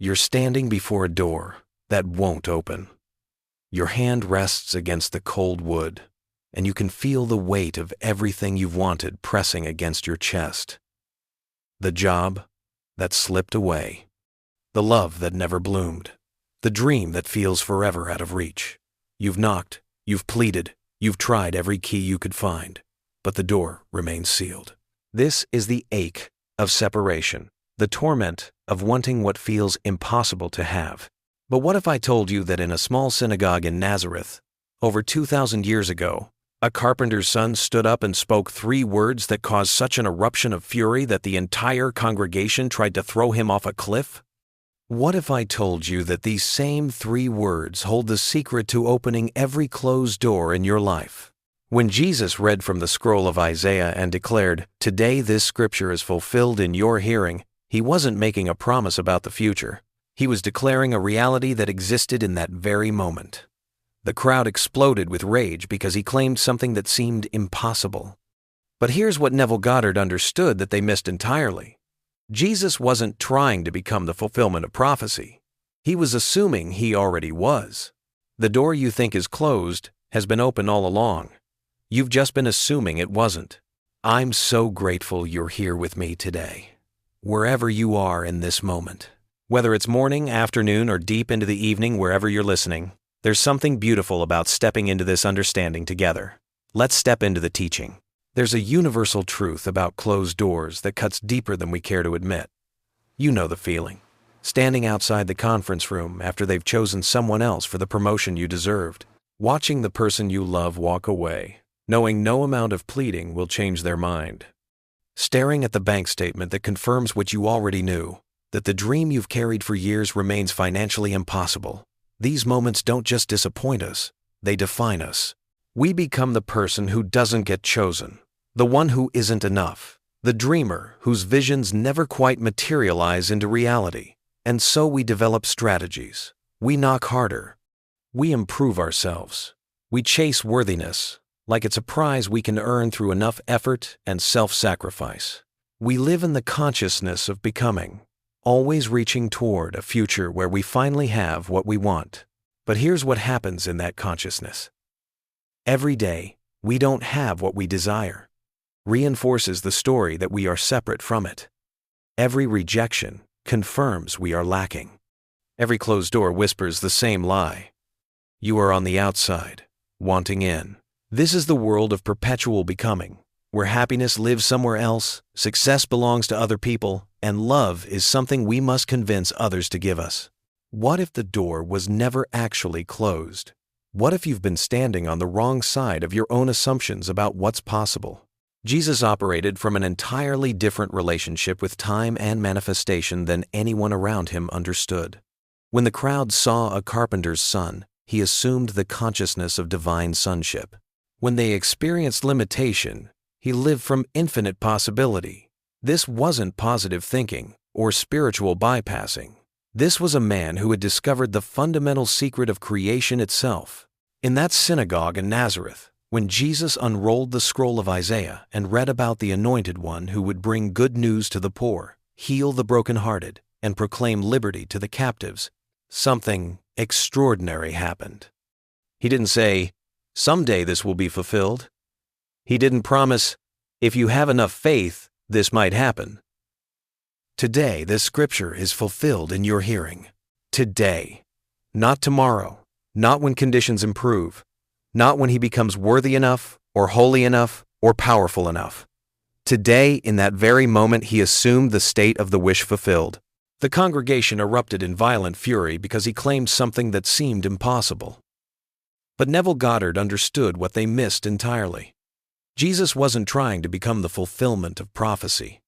You're standing before a door that won't open. Your hand rests against the cold wood, and you can feel the weight of everything you've wanted pressing against your chest. The job that slipped away, the love that never bloomed, the dream that feels forever out of reach. You've knocked, you've pleaded, you've tried every key you could find, but the door remains sealed. This is the ache of separation, the torment of wanting what feels impossible to have. But what if I told you that in a small synagogue in Nazareth, over 2,000 years ago, a carpenter's son stood up and spoke 3 words that caused such an eruption of fury that the entire congregation tried to throw him off a cliff? What if I told you that these same 3 words hold the secret to opening every closed door in your life? When Jesus read from the scroll of Isaiah and declared, "Today this scripture is fulfilled in your hearing," he wasn't making a promise about the future. He was declaring a reality that existed in that very moment. The crowd exploded with rage because he claimed something that seemed impossible. But here's what Neville Goddard understood that they missed entirely. Jesus wasn't trying to become the fulfillment of prophecy. He was assuming he already was. The door you think is closed has been open all along. You've just been assuming it wasn't. I'm so grateful you're here with me today, wherever you are in this moment. Whether it's morning, afternoon, or deep into the evening, wherever you're listening, there's something beautiful about stepping into this understanding together. Let's step into the teaching. There's a universal truth about closed doors that cuts deeper than we care to admit. You know the feeling. Standing outside the conference room after they've chosen someone else for the promotion you deserved. Watching the person you love walk away, knowing no amount of pleading will change their mind. Staring at the bank statement that confirms what you already knew, that the dream you've carried for years remains financially impossible. These moments don't just disappoint us, they define us. We become the person who doesn't get chosen, the one who isn't enough, the dreamer whose visions never quite materialize into reality. And so we develop strategies. We knock harder. We improve ourselves. We chase worthiness, like it's a prize we can earn through enough effort and self-sacrifice. We live in the consciousness of becoming, always reaching toward a future where we finally have what we want. But here's what happens in that consciousness. Every day, we don't have what we desire. Reinforces the story that we are separate from it. Every rejection confirms we are lacking. Every closed door whispers the same lie. You are on the outside, wanting in. This is the world of perpetual becoming, where happiness lives somewhere else, success belongs to other people, and love is something we must convince others to give us. What if the door was never actually closed? What if you've been standing on the wrong side of your own assumptions about what's possible? Jesus operated from an entirely different relationship with time and manifestation than anyone around him understood. When the crowd saw a carpenter's son, he assumed the consciousness of divine sonship. When they experienced limitation, he lived from infinite possibility. This wasn't positive thinking or spiritual bypassing. This was a man who had discovered the fundamental secret of creation itself. In that synagogue in Nazareth, when Jesus unrolled the scroll of Isaiah and read about the Anointed One who would bring good news to the poor, heal the brokenhearted, and proclaim liberty to the captives, something extraordinary happened. He didn't say, "Someday this will be fulfilled." He didn't promise, "If you have enough faith, this might happen." Today, this scripture is fulfilled in your hearing. Today. Not tomorrow. Not when conditions improve. Not when he becomes worthy enough, or holy enough, or powerful enough. Today, in that very moment, he assumed the state of the wish fulfilled. The congregation erupted in violent fury because he claimed something that seemed impossible. But Neville Goddard understood what they missed entirely. Jesus wasn't trying to become the fulfillment of prophecy.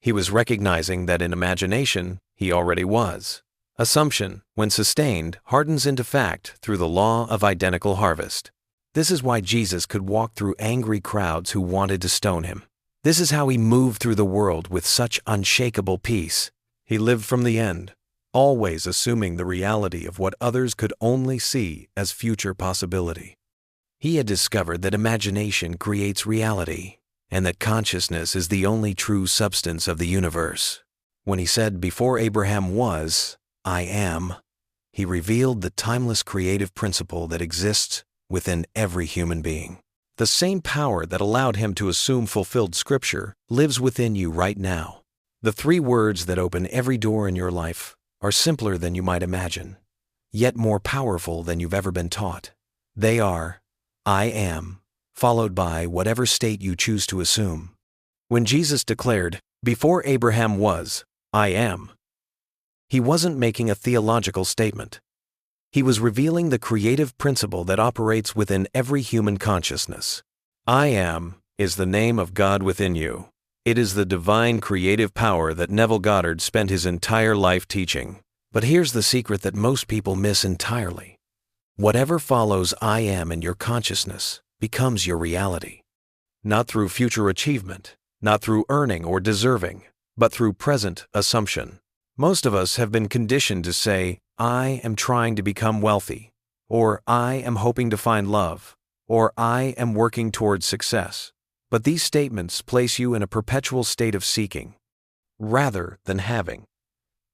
He was recognizing that in imagination, he already was. Assumption, when sustained, hardens into fact through the law of identical harvest. This is why Jesus could walk through angry crowds who wanted to stone him. This is how he moved through the world with such unshakable peace. He lived from the end, always assuming the reality of what others could only see as future possibility. He had discovered that imagination creates reality, and that consciousness is the only true substance of the universe. When he said, "Before Abraham was, I am, he revealed the timeless creative principle that exists within every human being. The same power that allowed him to assume fulfilled Scripture lives within you right now. The 3 words that open every door in your life are simpler than you might imagine, yet more powerful than you've ever been taught. They are, I am, followed by whatever state you choose to assume. When Jesus declared, "Before Abraham was, I am," he wasn't making a theological statement. He was revealing the creative principle that operates within every human consciousness. I am is the name of God within you. It is the divine creative power that Neville Goddard spent his entire life teaching. But here's the secret that most people miss entirely. Whatever follows I am in your consciousness becomes your reality. Not through future achievement, not through earning or deserving, but through present assumption. Most of us have been conditioned to say, I am trying to become wealthy, or I am hoping to find love, or I am working towards success. But these statements place you in a perpetual state of seeking, rather than having.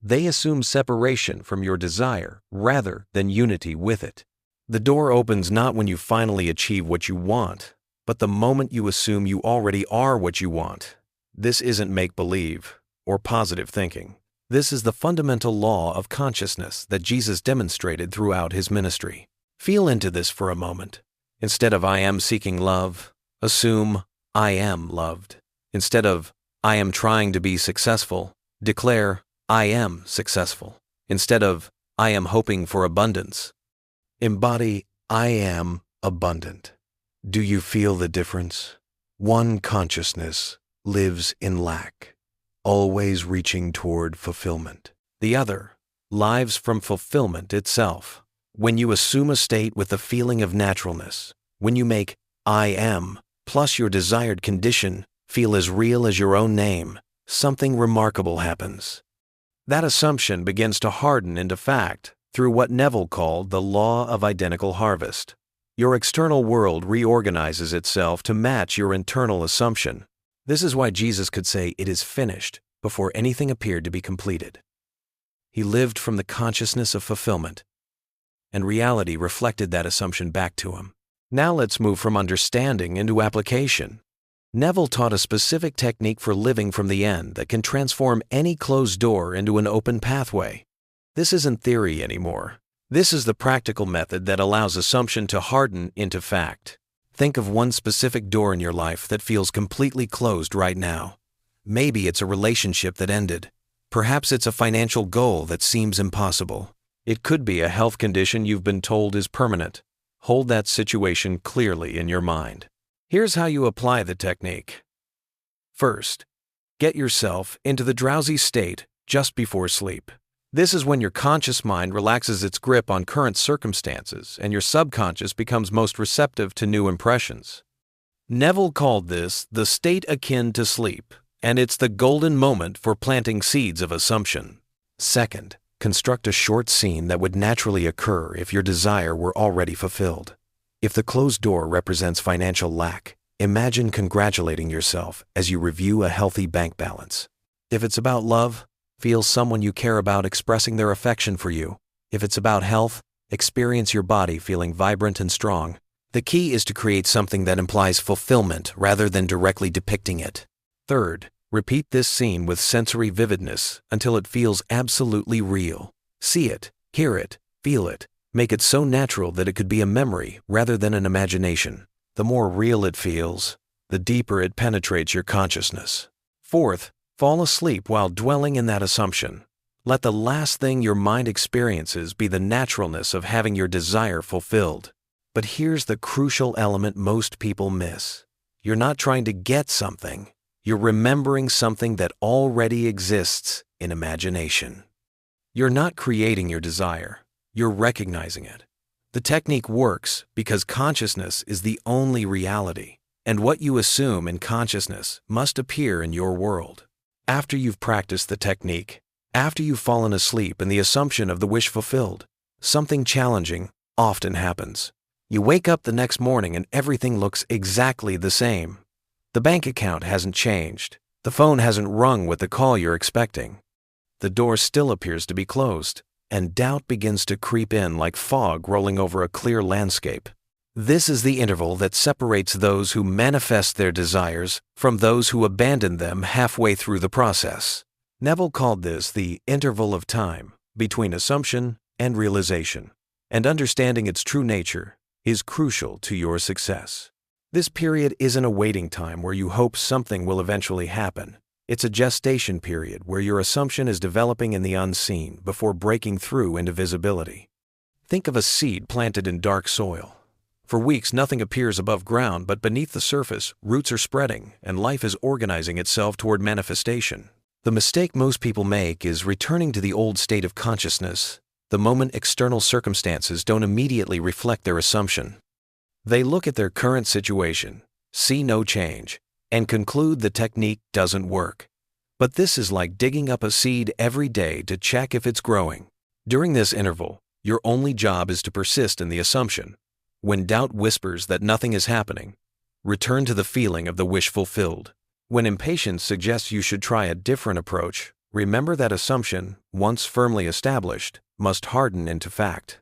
They assume separation from your desire rather than unity with it. The door opens not when you finally achieve what you want, but the moment you assume you already are what you want. This isn't make-believe or positive thinking. This is the fundamental law of consciousness that Jesus demonstrated throughout his ministry. Feel into this for a moment. Instead of I am seeking love, assume I am loved. Instead of I am trying to be successful, declare I am successful. Instead of I am hoping for abundance, embody I am abundant. Do you feel the difference? One consciousness lives in lack, always reaching toward fulfillment. The other lives from fulfillment itself. When you assume a state with the feeling of naturalness, when you make I am plus your desired condition feel as real as your own name, something remarkable happens. That assumption begins to harden into fact through what Neville called the law of identical harvest. Your external world reorganizes itself to match your internal assumption. This is why Jesus could say it is finished before anything appeared to be completed. He lived from the consciousness of fulfillment, and reality reflected that assumption back to him. Now let's move from understanding into application. Neville taught a specific technique for living from the end that can transform any closed door into an open pathway. This isn't theory anymore. This is the practical method that allows assumption to harden into fact. Think of one specific door in your life that feels completely closed right now. Maybe it's a relationship that ended. Perhaps it's a financial goal that seems impossible. It could be a health condition you've been told is permanent. Hold that situation clearly in your mind. Here's how you apply the technique. First, get yourself into the drowsy state just before sleep. This is when your conscious mind relaxes its grip on current circumstances and your subconscious becomes most receptive to new impressions. Neville called this the state akin to sleep, and it's the golden moment for planting seeds of assumption. Second, construct a short scene that would naturally occur if your desire were already fulfilled. If the closed door represents financial lack, imagine congratulating yourself as you review a healthy bank balance. If it's about love, feel someone you care about expressing their affection for you. If it's about health, experience your body feeling vibrant and strong. The key is to create something that implies fulfillment rather than directly depicting it. Third, repeat this scene with sensory vividness until it feels absolutely real. See it, hear it, feel it. Make it so natural that it could be a memory rather than an imagination. The more real it feels, the deeper it penetrates your consciousness. Fourth, fall asleep while dwelling in that assumption. Let the last thing your mind experiences be the naturalness of having your desire fulfilled. But here's the crucial element most people miss. You're not trying to get something. You're remembering something that already exists in imagination. You're not creating your desire. You're recognizing it. The technique works because consciousness is the only reality, and what you assume in consciousness must appear in your world. After you've practiced the technique, after you've fallen asleep in the assumption of the wish fulfilled, something challenging often happens. You wake up the next morning and everything looks exactly the same. The bank account hasn't changed. The phone hasn't rung with the call you're expecting. The door still appears to be closed. and doubt begins to creep in like fog rolling over a clear landscape. This is the interval that separates those who manifest their desires from those who abandon them halfway through the process. Neville called this the interval of time between assumption and realization, and understanding its true nature is crucial to your success. This period isn't a waiting time where you hope something will eventually happen. It's a gestation period where your assumption is developing in the unseen before breaking through into visibility. Think of a seed planted in dark soil. For weeks, nothing appears above ground, but beneath the surface, roots are spreading and life is organizing itself toward manifestation. The mistake most people make is returning to the old state of consciousness the moment external circumstances don't immediately reflect their assumption. They look at their current situation, see no change, and conclude the technique doesn't work. But this is like digging up a seed every day to check if it's growing. During this interval, your only job is to persist in the assumption. When doubt whispers that nothing is happening, return to the feeling of the wish fulfilled. When impatience suggests you should try a different approach, remember that assumption, once firmly established, must harden into fact.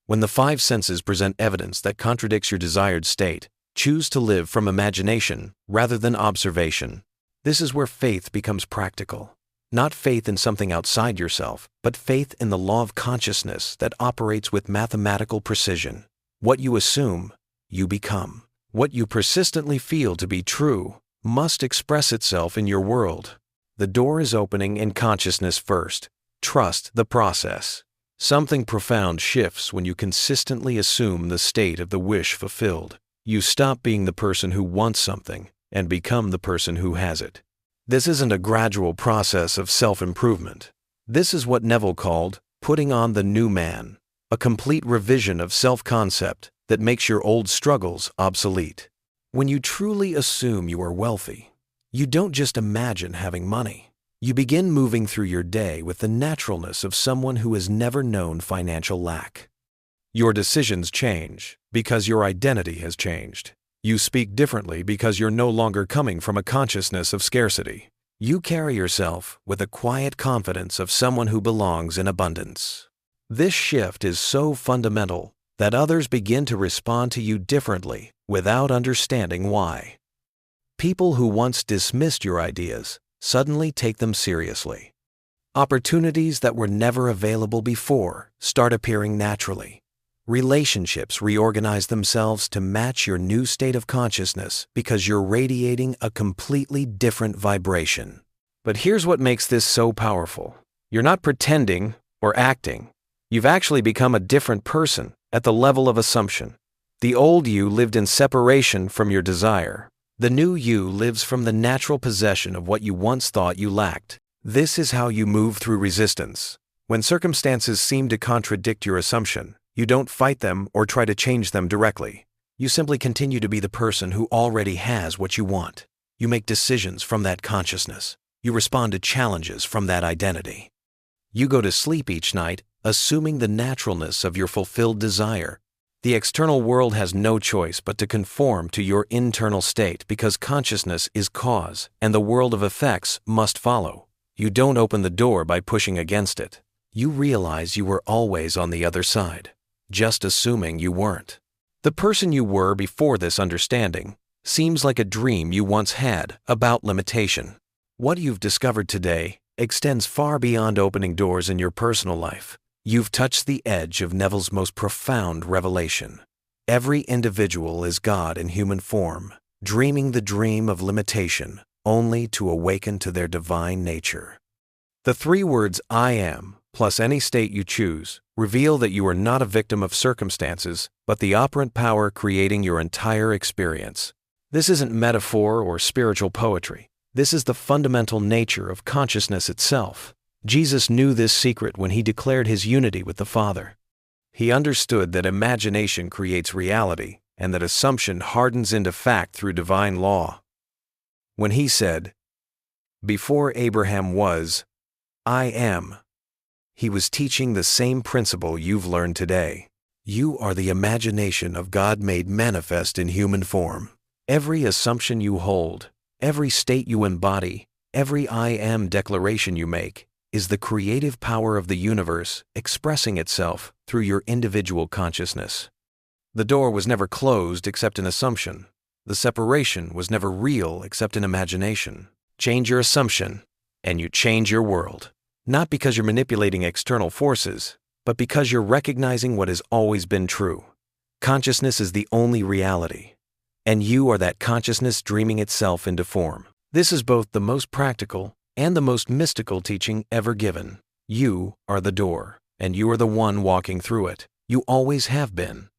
When the five senses present evidence that contradicts your desired state, choose to live from imagination rather than observation. This is where faith becomes practical. Not faith in something outside yourself, but faith in the law of consciousness that operates with mathematical precision. What you assume, you become. What you persistently feel to be true must express itself in your world. The door is opening in consciousness first. Trust the process. Something profound shifts when you consistently assume the state of the wish fulfilled. You stop being the person who wants something and become the person who has it. This isn't a gradual process of self-improvement. This is what Neville called putting on the new man, a complete revision of self-concept that makes your old struggles obsolete. When you truly assume you are wealthy, you don't just imagine having money. You begin moving through your day with the naturalness of someone who has never known financial lack. Your decisions change because your identity has changed. You speak differently because you're no longer coming from a consciousness of scarcity. You carry yourself with a quiet confidence of someone who belongs in abundance. This shift is so fundamental that others begin to respond to you differently without understanding why. People who once dismissed your ideas suddenly take them seriously. Opportunities that were never available before start appearing naturally. Relationships reorganize themselves to match your new state of consciousness because you're radiating a completely different vibration. But here's what makes this so powerful. You're not pretending or acting. You've actually become a different person at the level of assumption. The old you lived in separation from your desire. The new you lives from the natural possession of what you once thought you lacked. This is how you move through resistance. When circumstances seem to contradict your assumption, you don't fight them or try to change them directly. You simply continue to be the person who already has what you want. You make decisions from that consciousness. You respond to challenges from that identity. You go to sleep each night assuming the naturalness of your fulfilled desire. The external world has no choice but to conform to your internal state because consciousness is cause and the world of effects must follow. You don't open the door by pushing against it. You realize you were always on the other side, just assuming you weren't. The person you were before this understanding seems like a dream you once had about limitation. What you've discovered today extends far beyond opening doors in your personal life. You've touched the edge of Neville's most profound revelation. Every individual is God in human form, dreaming the dream of limitation only to awaken to their divine nature. The three words "I am" plus any state you choose reveal that you are not a victim of circumstances, but the operant power creating your entire experience. This isn't metaphor or spiritual poetry. This is the fundamental nature of consciousness itself. Jesus knew this secret when he declared his unity with the Father. He understood that imagination creates reality and that assumption hardens into fact through divine law. When he said, "Before Abraham was, I am," he was teaching the same principle you've learned today. You are the imagination of God made manifest in human form. Every assumption you hold, every state you embody, every I am declaration you make, is the creative power of the universe expressing itself through your individual consciousness. The door was never closed except in assumption. The separation was never real except in imagination. Change your assumption, and you change your world. Not because you're manipulating external forces, but because you're recognizing what has always been true. Consciousness is the only reality, and you are that consciousness dreaming itself into form. This is both the most practical and the most mystical teaching ever given. You are the door, and you are the one walking through it. You always have been.